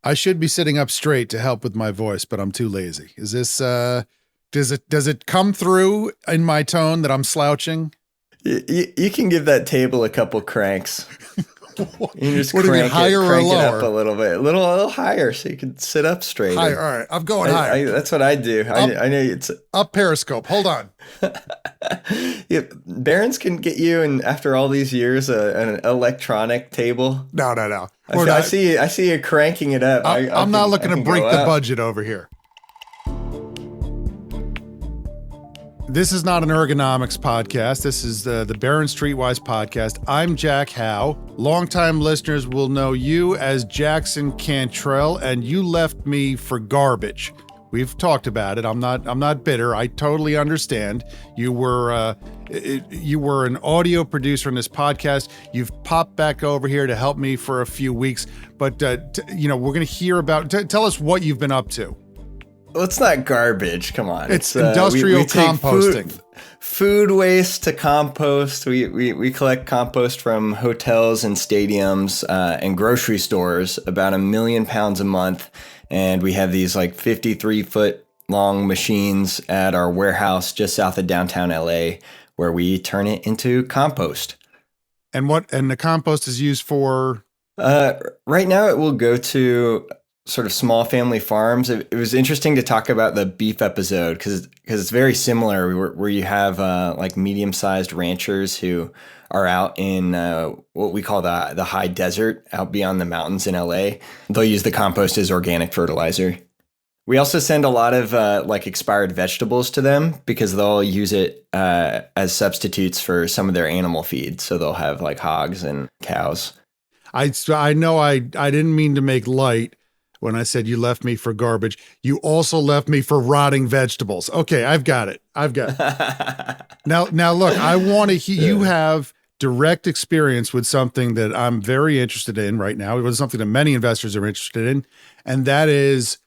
I should be sitting up straight to help with my voice, but I'm too lazy. Is this, does it come through in my tone that I'm slouching? You can give that table a couple cranks. You can just What do you mean, higher or crank it lower? up a little bit, a little higher, so you can sit up straight. Higher. All right, I'm going higher. That's what I do. I know it's up Periscope. Hold on. Yeah, Barrons can get you, and after all these years, an electronic table. No. I see you cranking it up. I'm not looking to break the budget over here. This is not an ergonomics podcast. This is the Barron Streetwise podcast. I'm Jack Howe. Longtime listeners will know you as Jackson Cantrell, and you left me for garbage. We've talked about it. I'm not bitter. I totally understand. You were an audio producer in this podcast. You've popped back over here to help me for a few weeks, but we're going to hear about. Tell us what you've been up to. Well, it's not garbage. Come on. It's industrial composting. Food waste to compost. We collect compost from hotels and stadiums and grocery stores, about 1 million pounds a month. And we have these like 53-foot long machines at our warehouse just south of downtown LA where we turn it into compost. And the compost is used for? Right now it will go to sort of small family farms. It was interesting to talk about the beef episode because it's very similar where you have like medium-sized ranchers who are out in what we call the high desert out beyond the mountains in LA. They'll use the compost as organic fertilizer. We also send a lot of like expired vegetables to them because they'll use it as substitutes for some of their animal feed. So they'll have like hogs and cows. I know I didn't mean to make light when I said you left me for garbage. You also left me for rotting vegetables. Okay, I've got it. Now look, I want to hear you have direct experience with something that I'm very interested in right now. It was something that many investors are interested in, and that is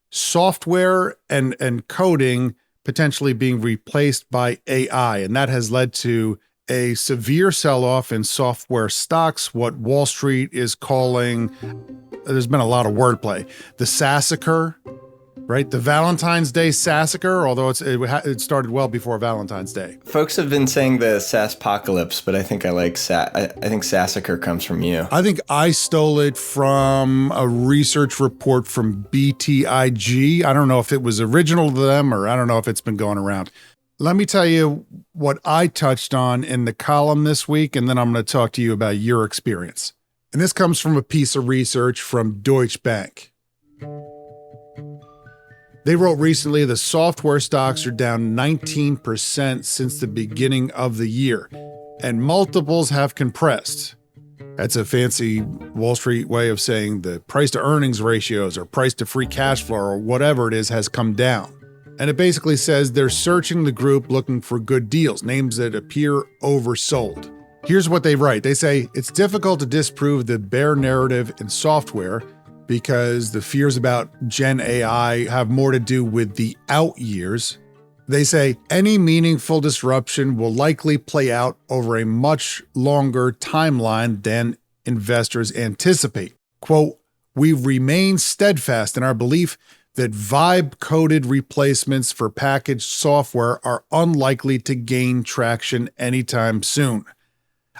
software and coding potentially being replaced by AI. And that has led to a severe sell-off in software stocks, what Wall Street is calling, there's been a lot of wordplay, the Sassacre, right? The Valentine's Day Sassacre, although it started well before Valentine's Day. Folks have been saying the Sasspocalypse, but I think I think Sassacre comes from you. I think I stole it from a research report from BTIG. I don't know if it was original to them or I don't know if it's been going around. Let me tell you what I touched on in the column this week, and then I'm going to talk to you about your experience. And this comes from a piece of research from Deutsche Bank. They wrote recently the software stocks are down 19% since the beginning of the year, and multiples have compressed. That's a fancy Wall Street way of saying the price to earnings ratios or price to free cash flow or whatever it is has come down. And it basically says they're searching the group looking for good deals, names that appear oversold. Here's what they write. They say, it's difficult to disprove the bear narrative in software because the fears about Gen AI have more to do with the out years. They say any meaningful disruption will likely play out over a much longer timeline than investors anticipate. Quote, we remain steadfast in our belief that vibe-coded replacements for packaged software are unlikely to gain traction anytime soon.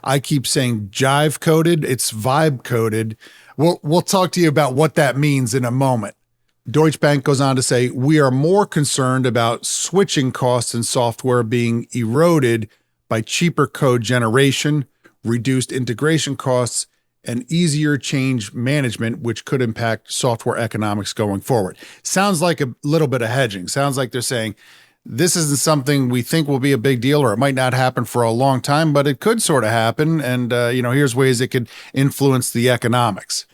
I keep saying jive-coded, it's vibe-coded. We'll talk to you about what that means in a moment. Deutsche Bank goes on to say, we are more concerned about switching costs in software being eroded by cheaper code generation, reduced integration costs, and easier change management, which could impact software economics going forward. Sounds like a little bit of hedging. Sounds like they're saying, this isn't something we think will be a big deal, or it might not happen for a long time, but it could sort of happen. And, here's ways it could influence the economics.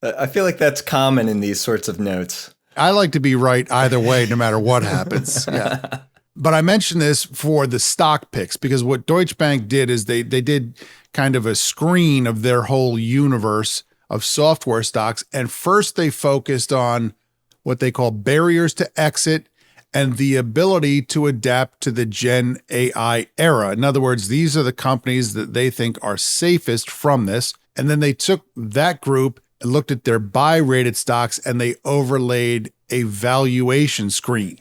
I feel like that's common in these sorts of notes. I like to be right either way, no matter what happens. Yeah. But I mentioned this for the stock picks because what Deutsche Bank did is they did kind of a screen of their whole universe of software stocks. And first they focused on what they call barriers to exit and the ability to adapt to the Gen AI era. In other words, these are the companies that they think are safest from this. And then they took that group looked at their buy rated stocks, and they overlaid a valuation screen.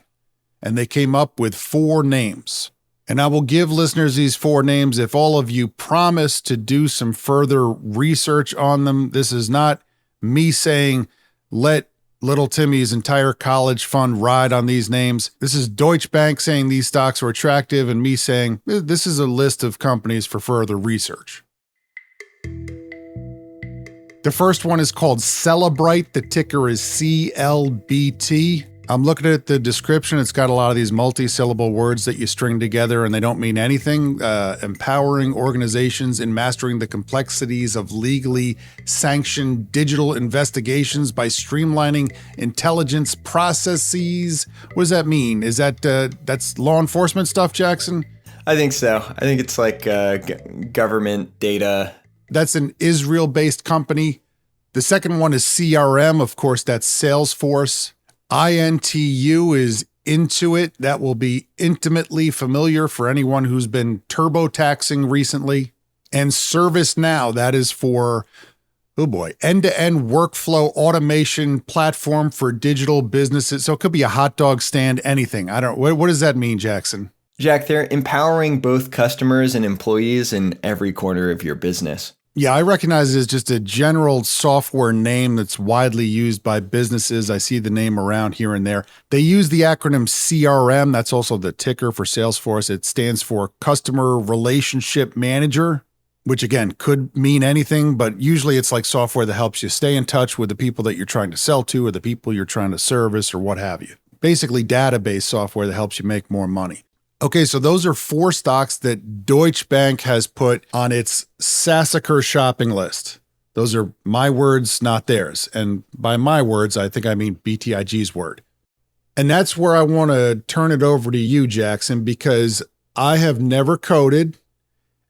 And they came up with 4 names. And I will give listeners these 4 names if all of you promise to do some further research on them. This is not me saying, let little Timmy's entire college fund ride on these names. This is Deutsche Bank saying these stocks are attractive and me saying, this is a list of companies for further research. The first one is called Celebrite. The ticker is CLBT. I'm looking at the description. It's got a lot of these multi-syllable words that you string together and they don't mean anything. Empowering organizations in mastering the complexities of legally sanctioned digital investigations by streamlining intelligence processes. What does that mean? Is that that's law enforcement stuff, Jackson? I think so. I think it's like government data. That's an Israel-based company. The second one is CRM. Of course, that's Salesforce. INTU is Intuit. That will be intimately familiar for anyone who's been TurboTaxing recently. And ServiceNow, that is for, oh boy, end-to-end workflow automation platform for digital businesses. So it could be a hot dog stand, anything. I don't, what does that mean, Jackson? Jack, they're empowering both customers and employees in every corner of your business. Yeah, I recognize it as just a general software name that's widely used by businesses. I see the name around here and there. They use the acronym CRM. That's also the ticker for Salesforce. It stands for Customer Relationship Manager, which again could mean anything, but usually it's like software that helps you stay in touch with the people that you're trying to sell to or the people you're trying to service or what have you. Basically database software that helps you make more money. Okay, so those are 4 stocks that Deutsche Bank has put on its Sassacre shopping list. Those are my words, not theirs. And by my words, I think I mean BTIG's word. And that's where I want to turn it over to you, Jackson, because I have never coded,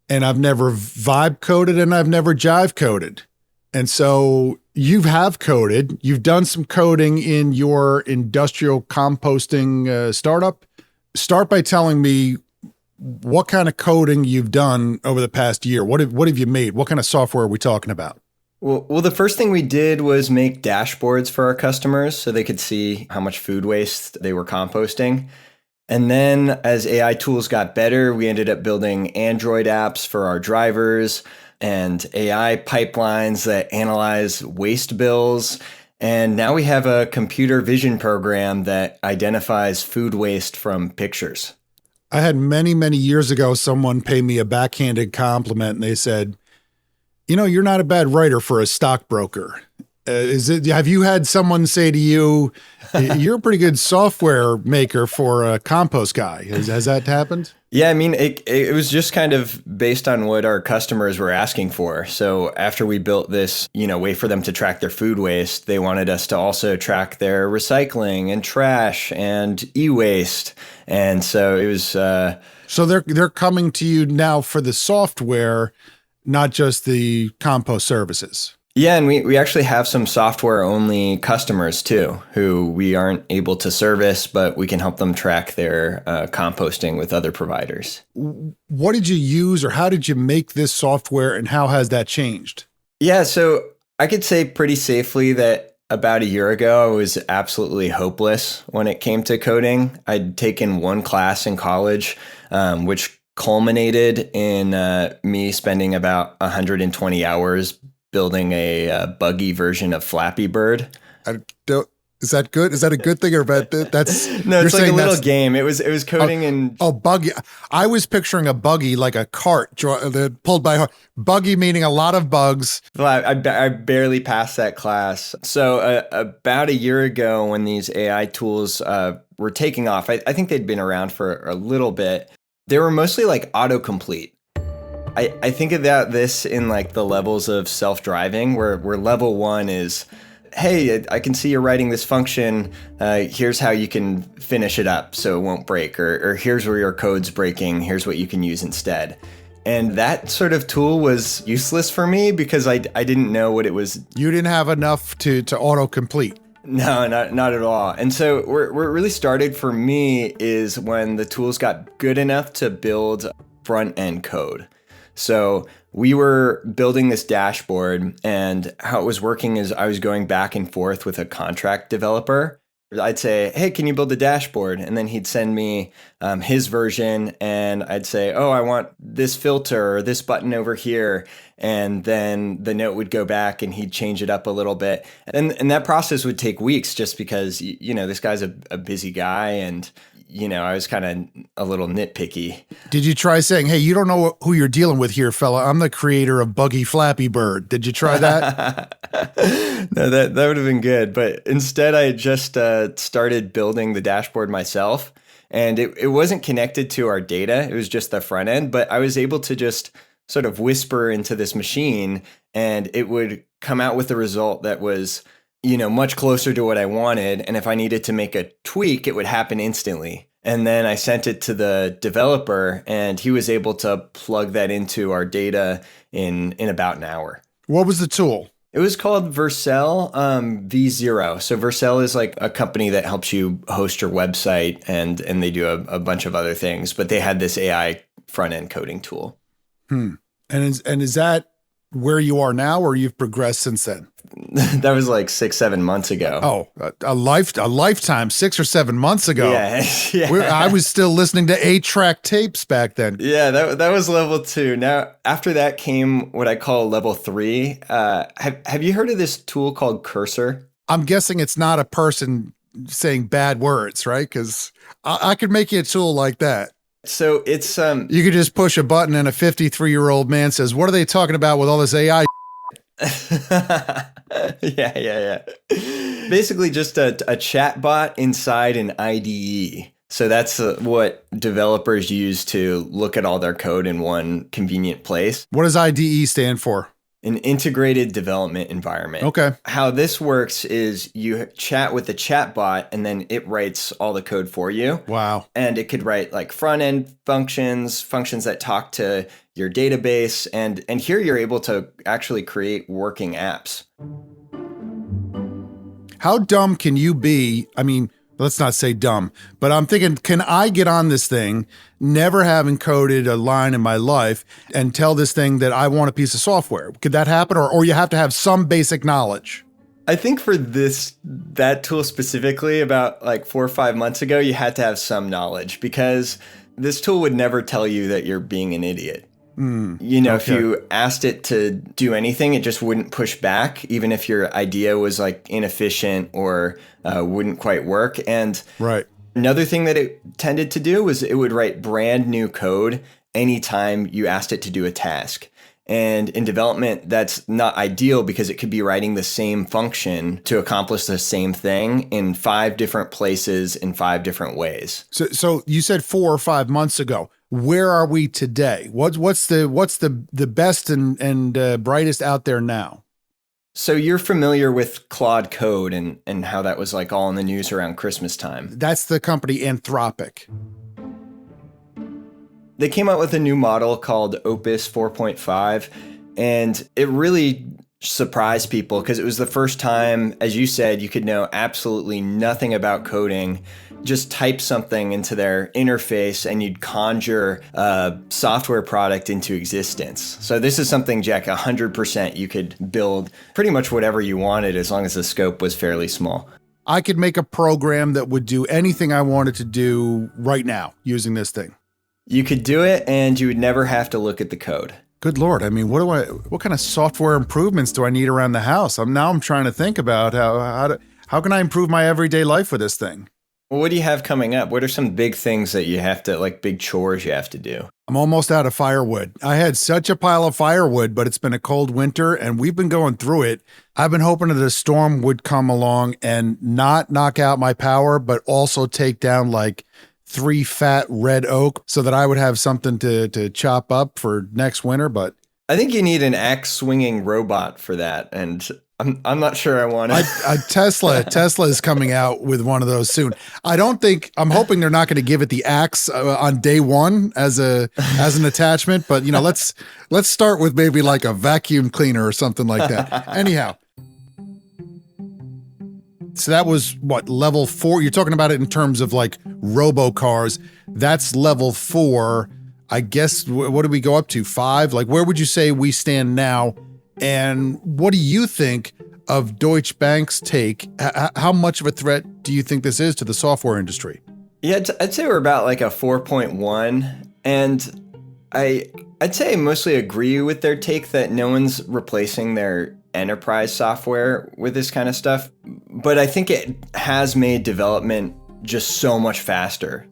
and I've never vibe coded, and I've never jive coded. And so you have coded. You've done some coding in your industrial composting startup. Start by telling me what kind of coding you've done over the past year. What have you made? What kind of software are we talking about? Well, the first thing we did was make dashboards for our customers so they could see how much food waste they were composting. And then as AI tools got better, we ended up building Android apps for our drivers and AI pipelines that analyze waste bills. And now we have a computer vision program that identifies food waste from pictures. I had many, many years ago, someone pay me a backhanded compliment and they said, you know, you're not a bad writer for a stockbroker. Have you had someone say to you, you're a pretty good software maker for a compost guy? Has that happened? Yeah, I mean, it was just kind of based on what our customers were asking for. So after we built this, way for them to track their food waste, they wanted us to also track their recycling and trash and e-waste. And so it was... So they're coming to you now for the software, not just the compost services. Yeah, and we actually have some software-only customers too, who we aren't able to service, but we can help them track their composting with other providers. What did you use or how did you make this software and how has that changed? Yeah, so I could say pretty safely that about a year ago, I was absolutely hopeless when it came to coding. I'd taken one class in college, which culminated in me spending about 120 hours building a buggy version of Flappy Bird. Is that good? Is that a good thing or bad? That's no, it's like a little game. It was coding and buggy. I was picturing a buggy like a cart pulled by a horse. Buggy meaning a lot of bugs. Well, I barely passed that class. So about a year ago, when these AI tools were taking off, I think they'd been around for a little bit. They were mostly like autocomplete. I think about this in like the levels of self-driving where level 1 is, hey, I can see you're writing this function. Here's how you can finish it up so it won't break, or here's where your code's breaking. Here's what you can use instead. And that sort of tool was useless for me because I didn't know what it was. You didn't have enough to autocomplete. No, not at all. And so where it really started for me is when the tools got good enough to build front-end code. So we were building this dashboard, and how it was working is I was going back and forth with a contract developer. I'd say, hey, can you build a dashboard? And then he'd send me his version, and I'd say, oh, I want this filter or this button over here. And then the note would go back and he'd change it up a little bit. And that process would take weeks just because, this guy's a busy guy, and I was kind of a little nitpicky. Did you try saying, hey, you don't know who you're dealing with here, fella. I'm the creator of Buggy Flappy Bird. Did you try that? No, that would have been good. But instead, I just started building the dashboard myself. And it wasn't connected to our data. It was just the front end. But I was able to just sort of whisper into this machine, and it would come out with a result that was much closer to what I wanted. And if I needed to make a tweak, it would happen instantly. And then I sent it to the developer, and he was able to plug that into our data in about an hour. What was the tool? It was called Vercel V0. So Vercel is like a company that helps you host your website, and they do a bunch of other things. But they had this AI front-end coding tool. And is that where you are now, or you've progressed since then? That was like 6-7 months ago. Oh, a lifetime, 6 or 7 months ago. Yeah. I was still listening to 8-track tapes back then. Yeah, that was level 2. Now, after that came what I call level 3. Have you heard of this tool called Cursor? I'm guessing it's not a person saying bad words, right? Because I could make you a tool like that. So it's you could just push a button and a 53-year-old man says, "What are they talking about with all this AI?" Yeah. Basically just a chat bot inside an IDE. So that's what developers use to look at all their code in one convenient place. What does IDE stand for? An integrated development environment. Okay. How this works is you chat with the chat bot, and then it writes all the code for you. Wow. And it could write like front-end functions that talk to your database. And here you're able to actually create working apps. How dumb can you be? I mean, let's not say dumb, but I'm thinking, can I get on this thing, never having coded a line in my life, and tell this thing that I want a piece of software? Could that happen? Or you have to have some basic knowledge? I think for that tool specifically, about like 4 or 5 months ago, you had to have some knowledge, because this tool would never tell you that you're being an idiot. If you asked it to do anything, it just wouldn't push back, even if your idea was like inefficient or wouldn't quite work. And right. Another thing that it tended to do was it would write brand new code anytime you asked it to do a task. And in development, that's not ideal, because it could be writing the same function to accomplish the same thing in 5 different places in 5 different ways. So you said 4 or 5 months ago. Where are we today? What's the best and brightest out there now? So you're familiar with Claude Code and how that was like all in the news around Christmas time. That's the company Anthropic. They came out with a new model called Opus 4.5, and it really surprised people because it was the first time, as you said, you could know absolutely nothing about coding, just type something into their interface and you'd conjure a software product into existence. So this is something, Jack, 100% you could build pretty much whatever you wanted as long as the scope was fairly small. I could make a program that would do anything I wanted to do right now using this thing. You could do it, and you would never have to look at the code. Good Lord. I mean, what kind of software improvements do I need around the house? I'm trying to think about how can I improve my everyday life with this thing? Well, what do you have coming up? What are some big things that you have to, like big chores you have to do? I'm almost out of firewood. I had such a pile of firewood, but it's been a cold winter and we've been going through it. I've been hoping that a storm would come along and not knock out my power, but also take down like 3 fat red oak so that I would have something to chop up for next winter. But I think you need an axe swinging robot for that. And I'm not sure I want it. Tesla is coming out with one of those soon. I'm hoping they're not going to give it the axe on day one as an attachment, but let's start with maybe like a vacuum cleaner or something like that. Anyhow. So that was what, level 4? You're talking about it in terms of like robo cars. That's level 4. I guess, what do we go up to? 5? Like, where would you say we stand now? And what do you think of Deutsche Bank's take? How much of a threat do you think this is to the software industry? Yeah, I'd say we're about like a 4.1. And I'd say I mostly agree with their take that no one's replacing their enterprise software with this kind of stuff. But I think it has made development just so much faster.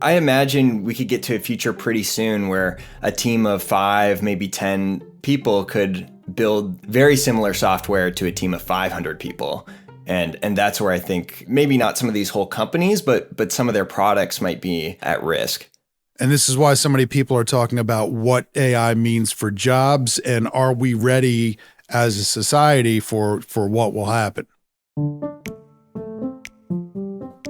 I imagine we could get to a future pretty soon where a team of 5, maybe 10 people could build very similar software to a team of 500 people. And that's where I think maybe not some of these whole companies, but some of their products might be at risk. And this is why so many people are talking about what AI means for jobs, and are we ready as a society for what will happen?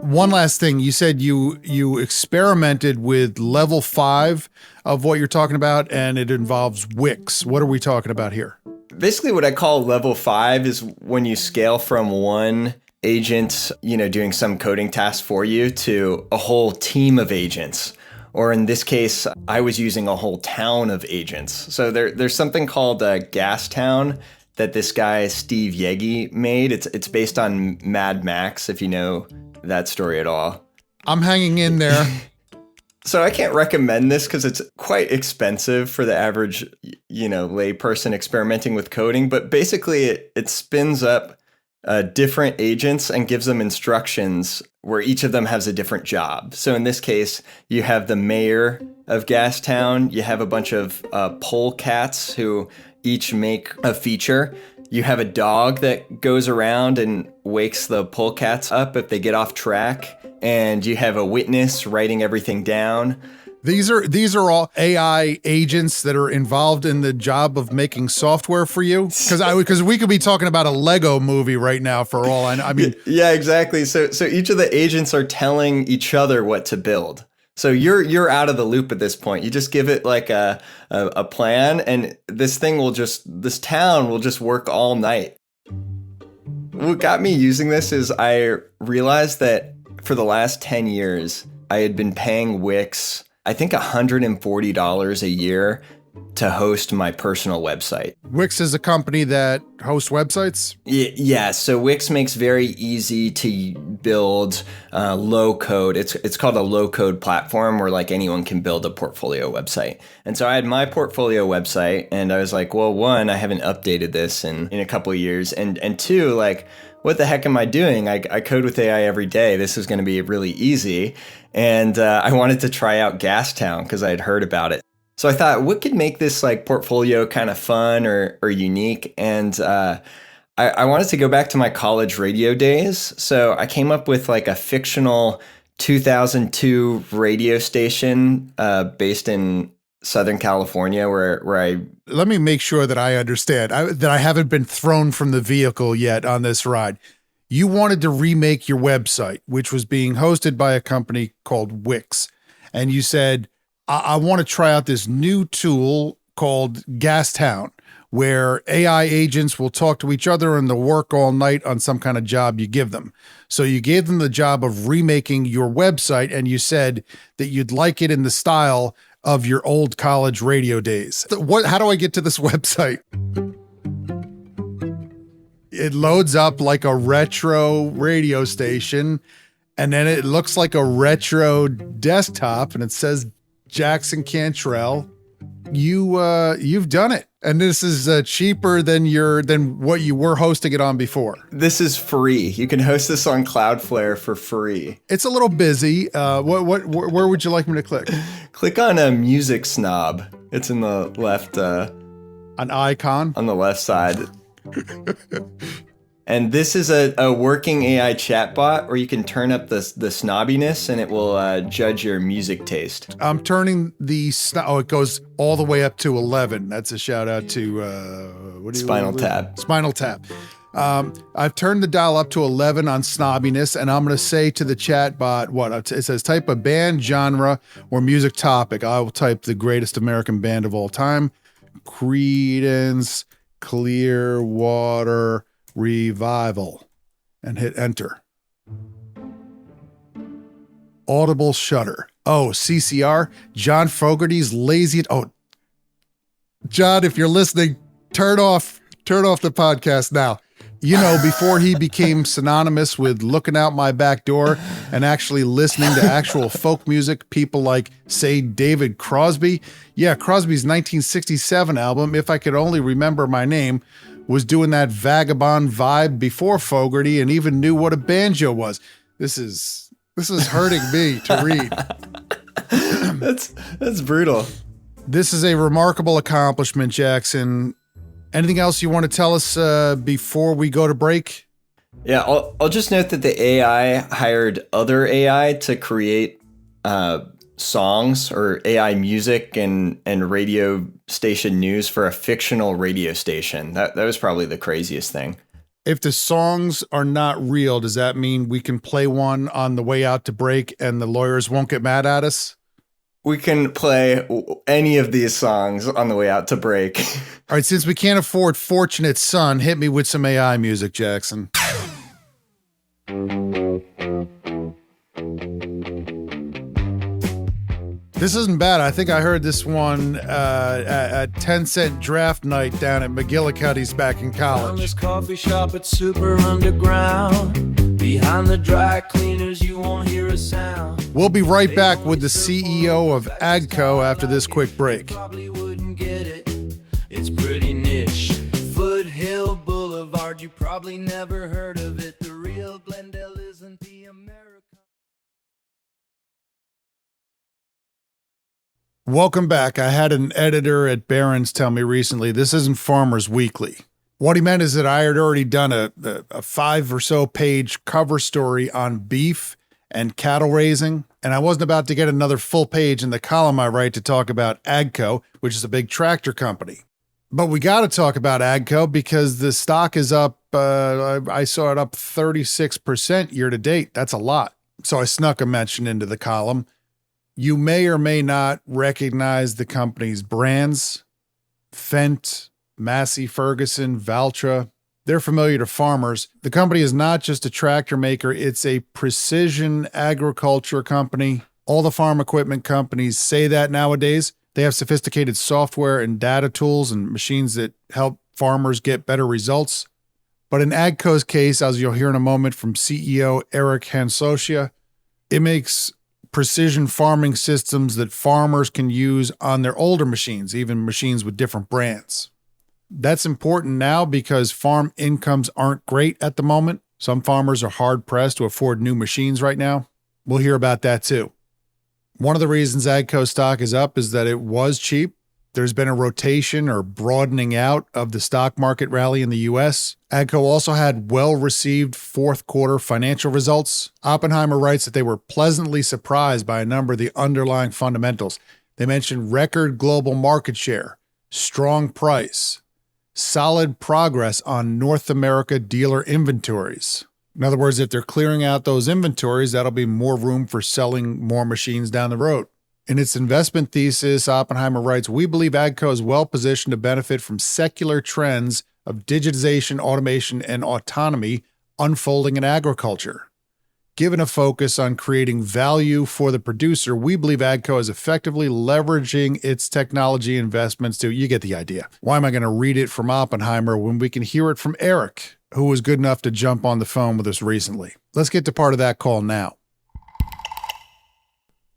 One last thing, you said you experimented with level 5 of what you're talking about, and it involves Wix. What are we talking about here? Basically, what I call level 5 is when you scale from one agent, doing some coding task for you to a whole team of agents. Or in this case, I was using a whole town of agents. So there's something called Gas Town that this guy, Steve Yegi, made. It's based on Mad Max, if you know that story at all. I'm hanging in there. So I can't recommend this because it's quite expensive for the average, lay person experimenting with coding. But basically, it spins up different agents and gives them instructions where each of them has a different job. So in this case, you have the mayor of Gastown. You have a bunch of polecats who each make a feature. You have a dog that goes around and wakes the polecats up if they get off track. And you have a witness writing everything down. These are all AI agents that are involved in the job of making software for you. Because we could be talking about a Lego movie right now for all I mean. Yeah, exactly. So each of the agents are telling each other what to build. So you're out of the loop at this point. You just give it like a plan, and this town will just work all night. What got me using this is I realized that for the last 10 years, I had been paying Wix, I think $140 a year to host my personal website. Wix is a company that hosts websites? Yeah, so Wix makes very easy to build low code. It's called a low code platform where like anyone can build a portfolio website. And so I had my portfolio website, and I was like, well, one, I haven't updated this in a couple of years. And two, like, what the heck am I doing? I code with AI every day. This is going to be really easy. And I wanted to try out Gastown because I had heard about it. So I thought, what could make this like portfolio kind of fun or unique? And I wanted to go back to my college radio days. So I came up with like a fictional 2002 radio station based in Southern California where I... Let me make sure that I understand, that I haven't been thrown from the vehicle yet on this ride. You wanted to remake your website, which was being hosted by a company called Wix. And you said, I want to try out this new tool called Gastown, where AI agents will talk to each other and they'll work all night on some kind of job you give them. So you gave them the job of remaking your website, and you said that you'd like it in the style of your old college radio days. How do I get to this website? It loads up like a retro radio station, and then it looks like a retro desktop, and it says Jackson Cantrell. You've done it, and this is cheaper than what you were hosting it on before. This is free. You can host this on Cloudflare for free. It's a little busy. Where would you like me to click? Click on a music snob. It's in the left. An icon on the left side. And this is a working AI chatbot where you can turn up the snobbiness, and it will judge your music taste. I'm turning it goes all the way up to 11. That's a shout out to Spinal Tap. Spinal Tap. I've turned the dial up to 11 on snobbiness, and I'm going to say to the chatbot, it says type a band, genre, or music topic. I will type the greatest American band of all time, Creedence Clearwater Revival, and hit enter. Audible Shudder. Oh, CCR, John Fogerty's lazy. Oh, John, if you're listening, turn off the podcast now. You know, before he became synonymous with looking out my back door and actually listening to actual folk music, people like, say, David Crosby. Yeah, Crosby's 1967 album, If I Could Only Remember My Name, was doing that vagabond vibe before Fogerty and even knew what a banjo was. This is hurting me to read. That's brutal. This is a remarkable accomplishment, Jackson. Anything else you want to tell us before we go to break? Yeah, I'll just note that the AI hired other AI to create songs or AI music and radio station news for a fictional radio station. That was probably the craziest thing. If the songs are not real, does that mean we can play one on the way out to break and the lawyers won't get mad at us? We can play any of these songs on the way out to break. All right, since we can't afford Fortunate Son, hit me with some AI music, Jackson. This isn't bad. I think I heard this one at 10-cent draft night down at McGillicuddy's back in college. This coffee shop at Super Underground. Behind the dry cleaners, you won't hear a sound. We'll be right back with the CEO of Agco after this quick break. Probably wouldn't get it. It's pretty niche. Foothill Boulevard, you probably never heard of it. The real Glendale isn't the American. Welcome back. I had an editor at Barrons tell me recently, this isn't Farmers Weekly. What he meant is that I had already done a 5 or so page cover story on beef and cattle raising, and I wasn't about to get another full page in the column I write to talk about Agco, which is a big tractor company. But we got to talk about Agco because the stock is up, I saw it up 36% year to date. That's a lot. So I snuck a mention into the column. You may or may not recognize the company's brands, Fendt, Massey Ferguson, Valtra. They're familiar to farmers. The company is not just a tractor maker, it's a precision agriculture company. All the farm equipment companies say that nowadays. They have sophisticated software and data tools and machines that help farmers get better results. But in Agco's case, as you'll hear in a moment from CEO Eric Hansotia, it makes precision farming systems that farmers can use on their older machines, even machines with different brands. That's important now because farm incomes aren't great at the moment. Some farmers are hard-pressed to afford new machines right now. We'll hear about that too. One of the reasons Agco stock is up is that it was cheap. There's been a rotation or broadening out of the stock market rally in the U.S. Agco also had well-received fourth quarter financial results. Oppenheimer writes that they were pleasantly surprised by a number of the underlying fundamentals. They mentioned record global market share, strong price, solid progress on North America dealer inventories. In other words, if they're clearing out those inventories, that'll be more room for selling more machines down the road. In its investment thesis, Oppenheimer writes, "We believe Agco is well positioned to benefit from secular trends of digitization, automation, and autonomy unfolding in agriculture. Given a focus on creating value for the producer, we believe Agco is effectively leveraging its technology investments to," you get the idea. Why am I going to read it from Oppenheimer when we can hear it from Eric, who was good enough to jump on the phone with us recently? Let's get to part of that call now.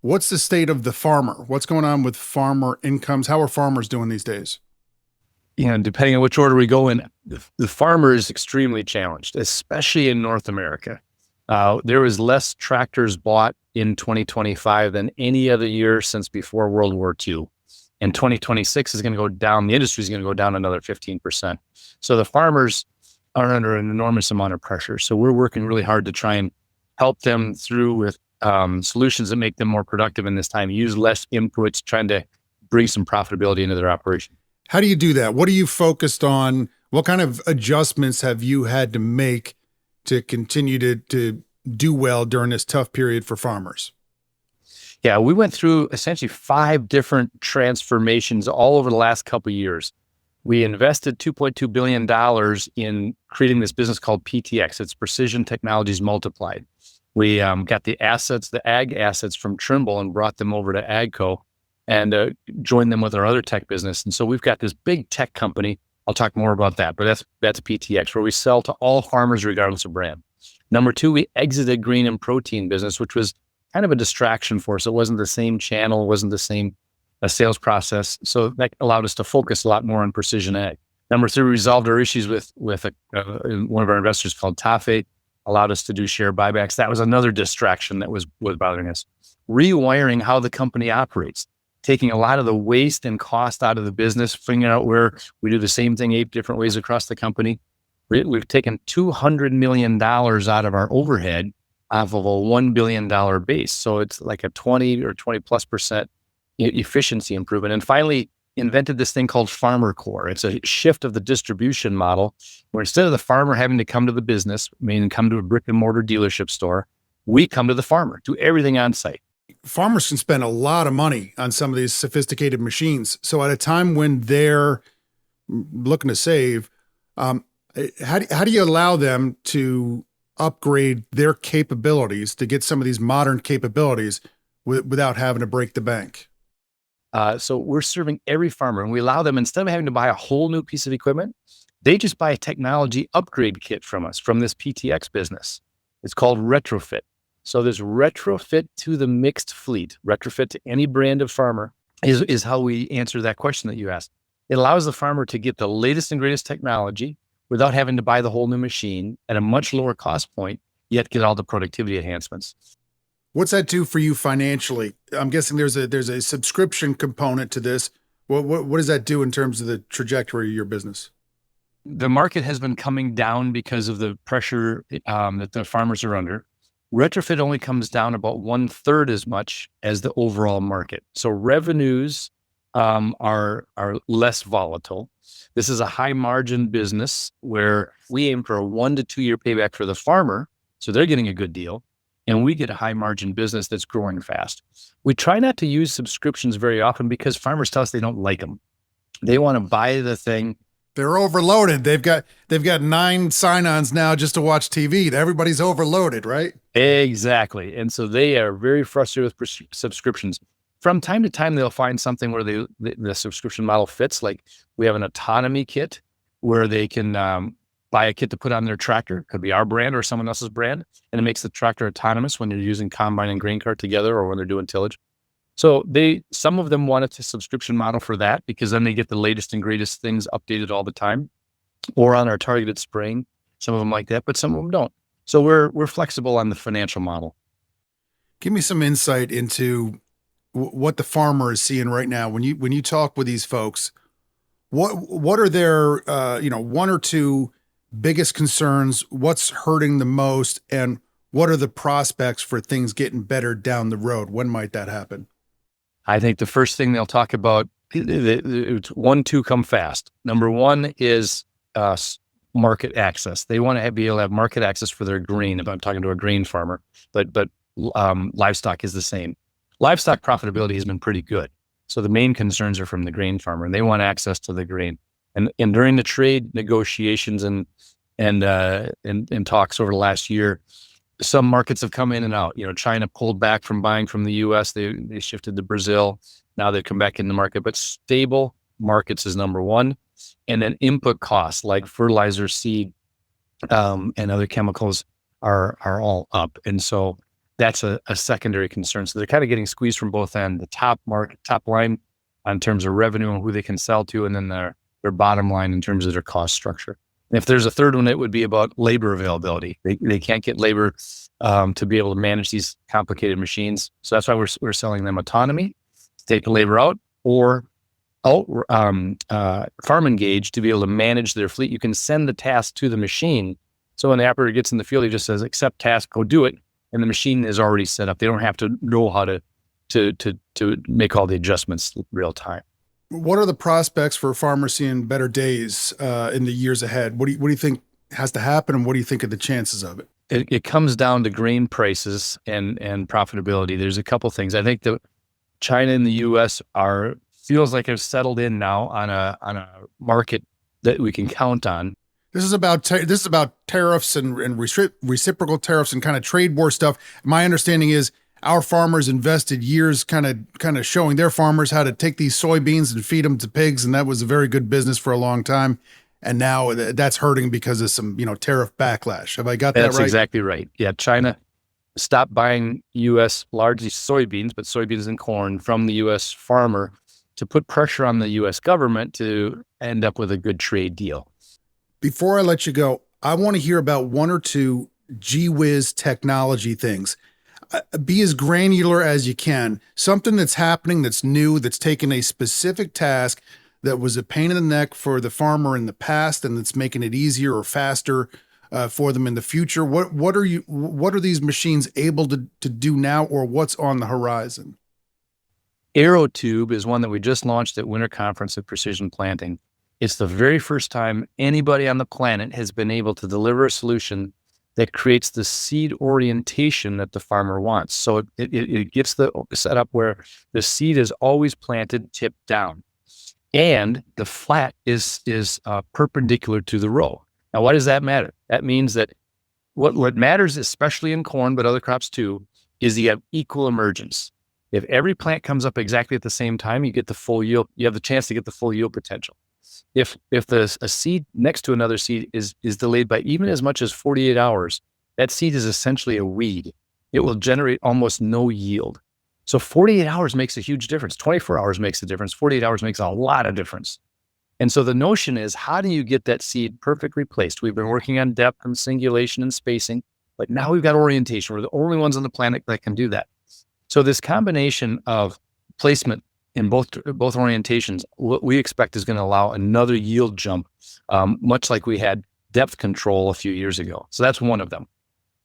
What's the state of the farmer? What's going on with farmer incomes? How are farmers doing these days? Depending on which order we go in, the farmer is extremely challenged, especially in North America. There was less tractors bought in 2025 than any other year since before World War II. And 2026 is going to go down. The industry is going to go down another 15%. So the farmers are under an enormous amount of pressure. So we're working really hard to try and help them through with solutions that make them more productive in this time, use less inputs, trying to bring some profitability into their operation. How do you do that? What are you focused on? What kind of adjustments have you had to make to continue to do well during this tough period for farmers? Yeah, we went through essentially 5 different transformations all over the last couple of years. We invested $2.2 billion in creating this business called PTX. It's Precision Technologies Multiplied. We got the ag assets from Trimble and brought them over to Agco and joined them with our other tech business. And so we've got this big tech company. I'll talk more about that, but that's PTX, where we sell to all farmers regardless of brand. Number two, we exited grain and protein business, which was kind of a distraction for us. It wasn't the same channel, it wasn't the same sales process. So that allowed us to focus a lot more on precision ag. Number three, we resolved our issues with one of our investors called Tafe, allowed us to do share buybacks. That was another distraction that was bothering us. Rewiring how the company operates, taking a lot of the waste and cost out of the business, figuring out where we do the same thing 8 different ways across the company. We've taken $200 million out of our overhead off of a $1 billion base. So it's like a 20 or 20+% efficiency improvement. And finally, invented this thing called Farmer Core. It's a shift of the distribution model where instead of the farmer having to come to the business, meaning come to a brick and mortar dealership store, we come to the farmer, do everything on site. Farmers can spend a lot of money on some of these sophisticated machines. So at a time when they're looking to save, how do you allow them to upgrade their capabilities to get some of these modern capabilities without having to break the bank? So we're serving every farmer, and we allow them, instead of having to buy a whole new piece of equipment, they just buy a technology upgrade kit from us, from this PTX business. It's called retrofit. So this retrofit to the mixed fleet, retrofit to any brand of farmer is how we answer that question that you asked. It allows the farmer to get the latest and greatest technology without having to buy the whole new machine at a much lower cost point, yet get all the productivity enhancements. What's that do for you financially? I'm guessing there's a subscription component to this. What does that do in terms of the trajectory of your business? The market has been coming down because of the pressure that the farmers are under. Retrofit only comes down about 1/3 as much as the overall market. So revenues are less volatile. This is a high margin business where we aim for a 1 to 2 year payback for the farmer. So they're getting a good deal. And we get a high margin business that's growing fast. We try not to use subscriptions very often because farmers tell us they don't like them. They want to buy the thing. They're overloaded. They've got 9 sign-ons now just to watch TV. Everybody's overloaded, right? Exactly. And so they are very frustrated with subscriptions. From time to time, they'll find something where the subscription model fits. Like we have an autonomy kit where they can buy a kit to put on their tractor. Could be our brand or someone else's brand. And it makes the tractor autonomous when you're using combine and grain cart together or when they're doing tillage. So some of them want a subscription model for that because then they get the latest and greatest things updated all the time, or on our targeted spraying. Some of them like that, but some of them don't. So we're flexible on the financial model. Give me some insight into what the farmer is seeing right now. When you talk with these folks, what are their 1 or 2 biggest concerns? What's hurting the most, and what are the prospects for things getting better down the road? When might that happen? I think the first thing they'll talk about, 1, 2 come fast. Number 1 is market access. They want to be able to have market access for their grain. If I'm talking to a grain farmer, but livestock is the same. Livestock profitability has been pretty good. So the main concerns are from the grain farmer, and they want access to the grain. And during the trade negotiations and talks over the last year, some markets have come in and out. China pulled back from buying from the U.S. They shifted to Brazil. Now they've come back in the market, but stable markets is number 1. And then input costs like fertilizer, seed, and other chemicals are all up. And so that's a secondary concern. So they're kind of getting squeezed from both ends, the top line in terms of revenue and who they can sell to, and then their bottom line in terms of their cost structure. And if there's a third one, it would be about labor availability. They can't get labor to be able to manage these complicated machines. So that's why we're selling them autonomy to take the labor out, or farm engage to be able to manage their fleet. You can send the task to the machine. So when the operator gets in the field, he just says, accept task, go do it. And the machine is already set up. They don't have to know how to make all the adjustments real time. What are the prospects for farmers seeing better days in the years ahead? What do you think has to happen, and what do you think are the chances of it? It comes down to grain prices and profitability. There's a couple things. I think that China and the U.S. feels like have settled in now on a market that we can count on. This is about tariffs and reciprocal tariffs and kind of trade war stuff. My understanding is our farmers invested years kind of showing their farmers how to take these soybeans and feed them to pigs, and that was a very good business for a long time. And now that's hurting because of some, tariff backlash. Have I got that right? That's exactly right. Yeah, China stopped buying U.S. largely soybeans, but soybeans and corn from the U.S. farmer to put pressure on the U.S. government to end up with a good trade deal. Before I let you go, I want to hear about one or two gee-whiz technology things. Be as granular as you can. Something that's happening that's new, that's taken a specific task that was a pain in the neck for the farmer in the past, and it's making it easier or faster for them in the future. What are these machines able to do now, or what's on the horizon? AeroTube is one that we just launched at Winter Conference of Precision Planting. It's the very first time anybody on the planet has been able to deliver a solution that creates the seed orientation that the farmer wants. So it gets the setup where the seed is always planted tip down, and the flat is perpendicular to the row. Now, why does that matter? That means that what matters, especially in corn, but other crops too, is you have equal emergence. If every plant comes up exactly at the same time, you get the full yield. You have the chance to get the full yield potential. If a seed next to another seed is delayed by even as much as 48 hours, that seed is essentially a weed. It will generate almost no yield. So 48 hours makes a huge difference. 24 hours makes a difference. 48 hours makes a lot of difference. And so the notion is, how do you get that seed perfectly placed? We've been working on depth and singulation and spacing, but now we've got orientation. We're the only ones on the planet that can do that. So this combination of placement in both orientations, what we expect is going to allow another yield jump, much like we had depth control a few years ago. So that's one of them.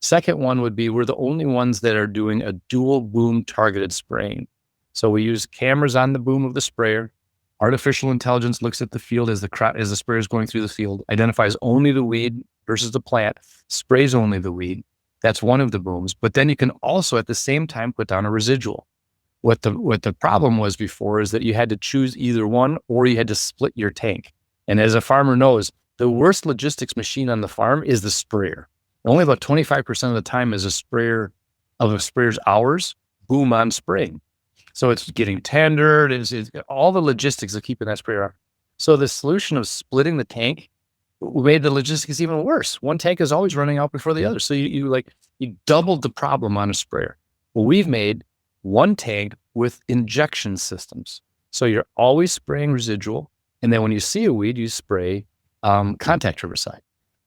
Second one would be, we're the only ones that are doing a dual boom targeted spraying. So we use cameras on the boom of the sprayer. Artificial intelligence looks at the field as the sprayer is going through the field, identifies only the weed versus the plant, sprays only the weed. That's one of the booms. But then you can also at the same time put down a residual. What the problem was before is that you had to choose either one, or you had to split your tank. And as a farmer knows, the worst logistics machine on the farm is the sprayer. Only about 25% of the time is a sprayer's hours boom on spraying. So it's getting tendered, it's all the logistics of keeping that sprayer on. So the solution of splitting the tank made the logistics even worse. One tank is always running out before the other. So you doubled the problem on a sprayer. Well, we've made one tank with injection systems. So you're always spraying residual. And then when you see a weed, you spray contact herbicide.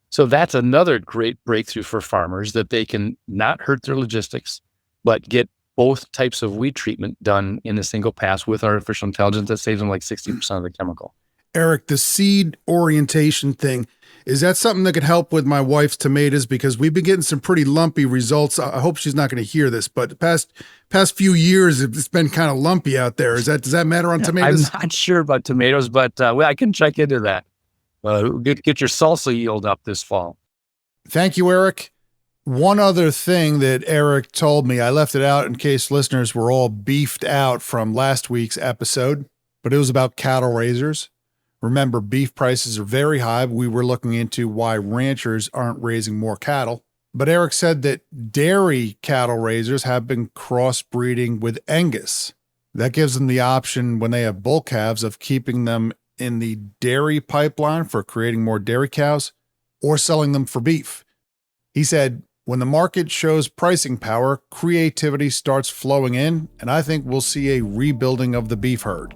So that's another great breakthrough for farmers, that they can not hurt their logistics, but get both types of weed treatment done in a single pass with artificial intelligence that saves them like 60% of the chemical. Eric, the seed orientation thing, is that something that could help with my wife's tomatoes? Because we've been getting some pretty lumpy results. I hope she's not going to hear this, but the past few years, it's been kind of lumpy out there. Does that matter on tomatoes? I'm not sure about tomatoes, but I can check into that. Get your salsa yield up this fall. Thank you, Eric. One other thing that Eric told me, I left it out in case listeners were all beefed out from last week's episode, but it was about cattle raisers. Remember, beef prices are very high. We were looking into why ranchers aren't raising more cattle. But Eric said that dairy cattle raisers have been crossbreeding with Angus. That gives them the option, when they have bull calves, of keeping them in the dairy pipeline for creating more dairy cows, or selling them for beef. He said, when the market shows pricing power, creativity starts flowing in, and I think we'll see a rebuilding of the beef herd.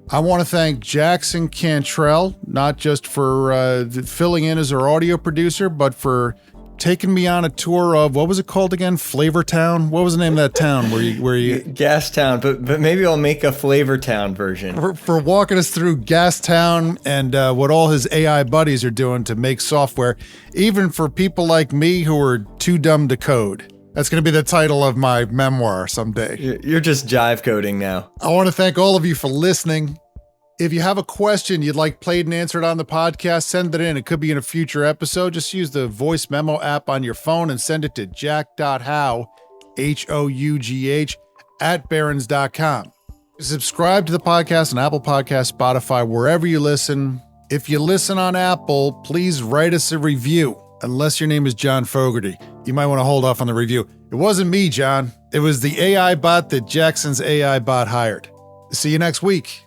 I want to thank Jackson Cantrell, not just for filling in as our audio producer, but for taking me on a tour of, what was it called again? Flavor Town? What was the name of that town where you Gas Town, but maybe I'll make a Flavor Town version. For walking us through Gas Town and what all his AI buddies are doing to make software, even for people like me who are too dumb to code. That's going to be the title of my memoir someday. You're just jive coding now. I want to thank all of you for listening. If you have a question you'd like played and answered on the podcast, send it in. It could be in a future episode. Just use the voice memo app on your phone and send it to jack.how, Hough, @barrons.com. Subscribe to the podcast on Apple Podcasts, Spotify, wherever you listen. If you listen on Apple, please write us a review. Unless your name is John Fogerty. You might want to hold off on the review. It wasn't me, John. It was the AI bot that Jackson's AI bot hired. See you next week.